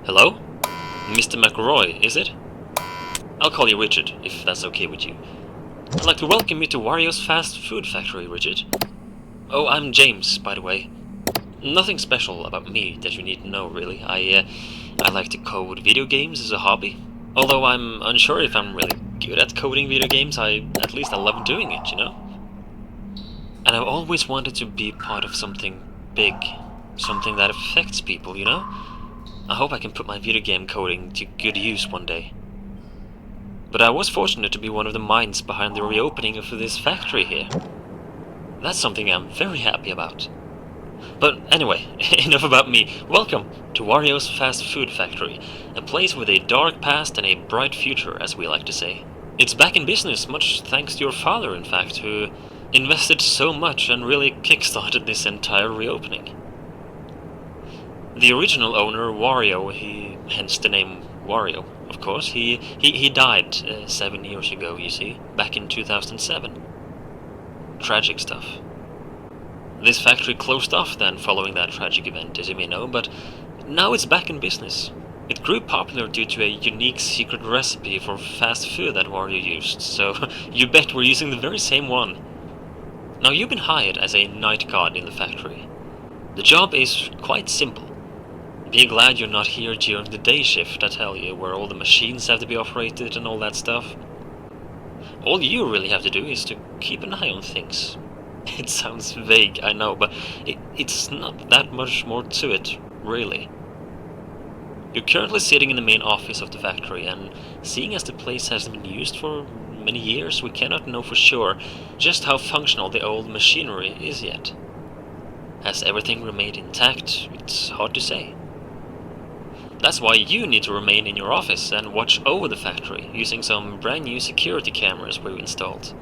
Hello? Mr. McRoy, is it? I'll call you Richard, if that's okay with you. I'd like to welcome you to Wario's fast food factory, Richard. Oh, I'm James, by the way. Nothing special about me that you need to know, really. I like to code video games as a hobby. Although I'm unsure if I'm really good at coding video games, at least I love doing it, you know? And I've always wanted to be part of something big. Something that affects people, you know? I hope I can put my video game coding to good use one day. But I was fortunate to be one of the minds behind the reopening of this factory here. That's something I'm very happy about. But anyway, enough about me. Welcome to Wario's Fast Food Factory, a place with a dark past and a bright future, as we like to say. It's back in business, much thanks to your father, in fact, who invested so much and really kickstarted this entire reopening. The original owner, Wario, hence the name Wario, of course, he died 7 years ago, you see, back in 2007. Tragic stuff. This factory closed off then following that tragic event, as you may know, but now it's back in business. It grew popular due to a unique secret recipe for fast food that Wario used, so you bet we're using the very same one. Now, you've been hired as a night guard in the factory. The job is quite simple. Be glad you're not here during the day shift, I tell you, where all the machines have to be operated and all that stuff. All you really have to do is to keep an eye on things. It sounds vague, I know, but it's not that much more to it, really. You're currently sitting in the main office of the factory, and seeing as the place hasn't been used for many years, we cannot know for sure just how functional the old machinery is yet. Has everything remained intact? It's hard to say. That's why you need to remain in your office and watch over the factory, using some brand new security cameras we've installed.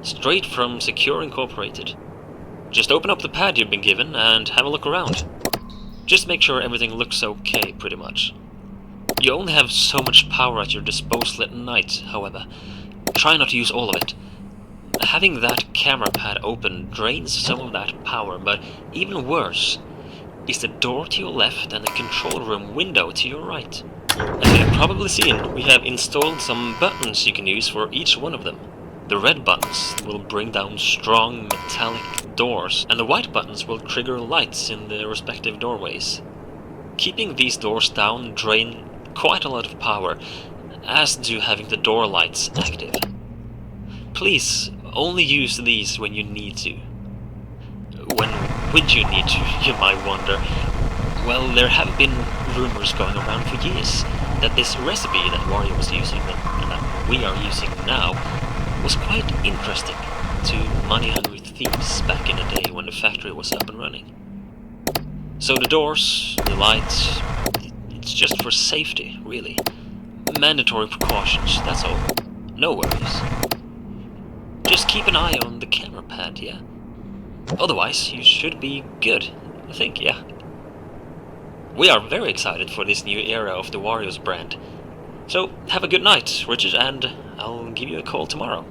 Straight from Secure Incorporated. Just open up the pad you've been given and have a look around. Just make sure everything looks okay, pretty much. You only have so much power at your disposal at night, however. Try not to use all of it. Having that camera pad open drains some of that power, but even worse is the door to your left and the control room window to your right. As you've probably seen, we have installed some buttons you can use for each one of them. The red buttons will bring down strong metallic doors, and the white buttons will trigger lights in the respective doorways. Keeping these doors down drain quite a lot of power, as do having the door lights active. Please only use these when you need to. When would you need to, you might wonder? Well, there have been rumors going around for years that this recipe that Wario was using and that we are using now was quite interesting to money-hungry thieves back in the day when the factory was up and running. So the doors, the lights, it's just for safety, really. Mandatory precautions, that's all. No worries. Just keep an eye on the camera pad, yeah? Otherwise, you should be good, I think, yeah. We are very excited for this new era of the Wario's brand. So, have a good night, Richard, and I'll give you a call tomorrow.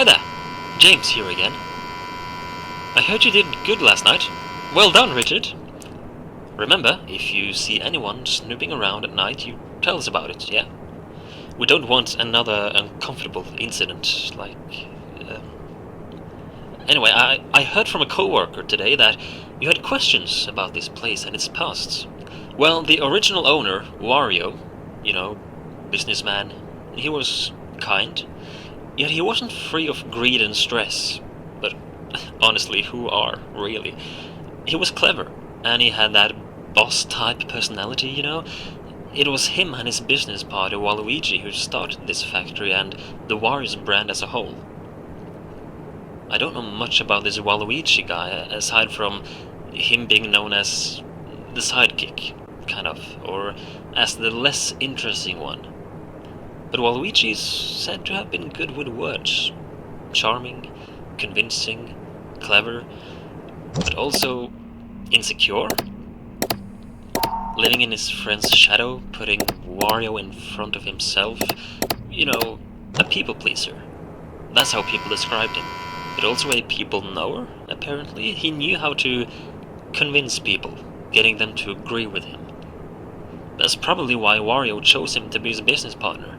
Hi there! James here again. I heard you did good last night. Well done, Richard. Remember, if you see anyone snooping around at night, you tell us about it, yeah? We don't want another uncomfortable incident, like... Um... Anyway, I heard from a coworker today that you had questions about this place and its past. Well, the original owner, Wario, you know, businessman, he was kind, yet he wasn't free of greed and stress. But honestly, who are, really? He was clever, and he had that boss-type personality, you know? It was him and his business partner Waluigi who started this factory and the Wario's brand as a whole. I don't know much about this Waluigi guy, aside from him being known as the sidekick, kind of, or as the less interesting one. But Waluigi is said to have been good with words. Charming, convincing, clever, but also insecure. Living in his friend's shadow, putting Wario in front of himself. You know, a people pleaser. That's how people described him. But also a people knower, apparently. He knew how to convince people, getting them to agree with him. That's probably why Wario chose him to be his business partner.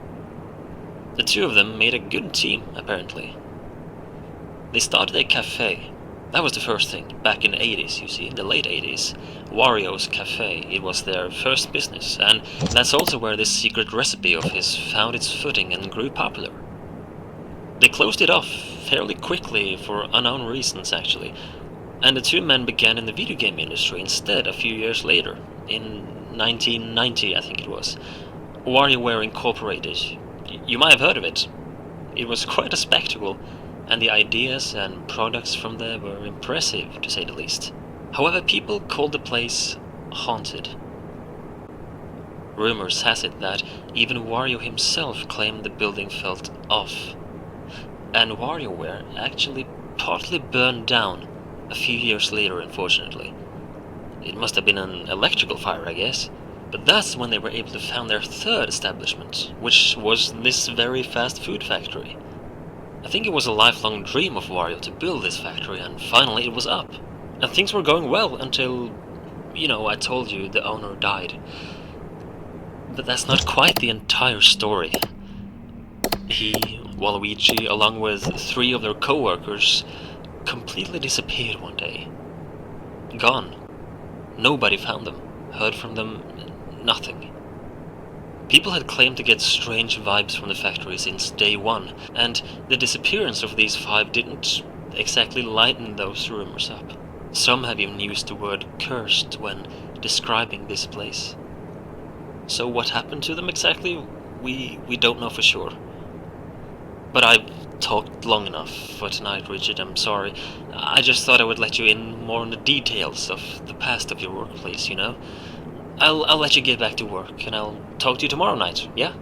The two of them made a good team, apparently. They started a cafe. That was the first thing, back in the 80s, you see, in the late 80s. Wario's Cafe, it was their first business, and that's also where this secret recipe of his found its footing and grew popular. They closed it off fairly quickly for unknown reasons, actually, and the two men began in the video game industry instead a few years later, in 1990, I think it was. WarioWare Incorporated. You might have heard of it. It was quite a spectacle, and the ideas and products from there were impressive, to say the least. However, people called the place haunted. Rumors has it that even Wario himself claimed the building felt off. And WarioWare actually partly burned down a few years later, unfortunately. It must have been an electrical fire, I guess. But that's when they were able to found their third establishment, which was this very fast food factory. I think it was a lifelong dream of Wario to build this factory, and finally it was up. And things were going well until, you know, I told you the owner died. But that's not quite the entire story. He, Waluigi, along with 3 of their co-workers, completely disappeared one day. Gone. Nobody found them, heard from them, nothing. People had claimed to get strange vibes from the factory since day one, and the disappearance of these 5 didn't exactly lighten those rumors up. Some have even used the word cursed when describing this place. So what happened to them exactly, we don't know for sure. But I've talked long enough for tonight, Richard, I'm sorry. I just thought I would let you in more on the details of the past of your workplace, you know? I'll let you get back to work, and I'll talk to you tomorrow night, yeah?